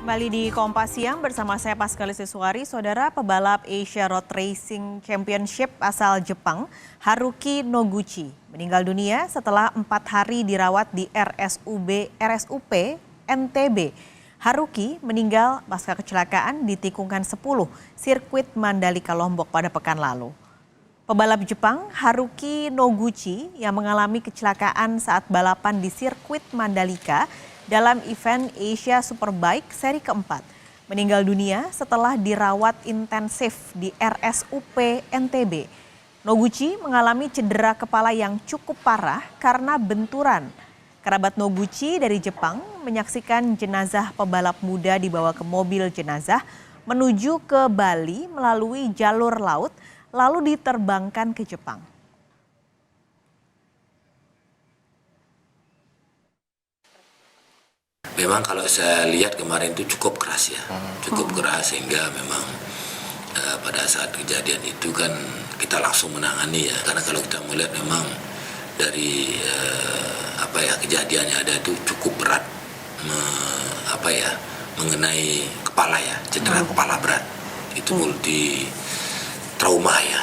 Kembali di Kompas Siang bersama saya Pascalis Iswari, saudara pebalap Asia Road Racing Championship asal Jepang, Haruki Noguchi, meninggal dunia setelah 4 hari dirawat di RSUP NTB. Haruki meninggal pasca kecelakaan di tikungan 10 sirkuit Mandalika Lombok pada pekan lalu. Pebalap Jepang Haruki Noguchi yang mengalami kecelakaan saat balapan di sirkuit Mandalika dalam event Asia Superbike seri keempat, meninggal dunia setelah dirawat intensif di RSUP NTB. Noguchi mengalami cedera kepala yang cukup parah karena benturan. Kerabat Noguchi dari Jepang menyaksikan jenazah pebalap muda dibawa ke mobil jenazah menuju ke Bali melalui jalur laut, lalu diterbangkan ke Jepang. Memang kalau saya lihat kemarin itu cukup keras ya, cukup keras sehingga memang pada saat kejadian itu kan kita langsung menangani ya, karena kalau kita melihat memang dari kejadiannya ada itu cukup berat, mengenai kepala ya, cedera kepala berat, itu multi trauma ya,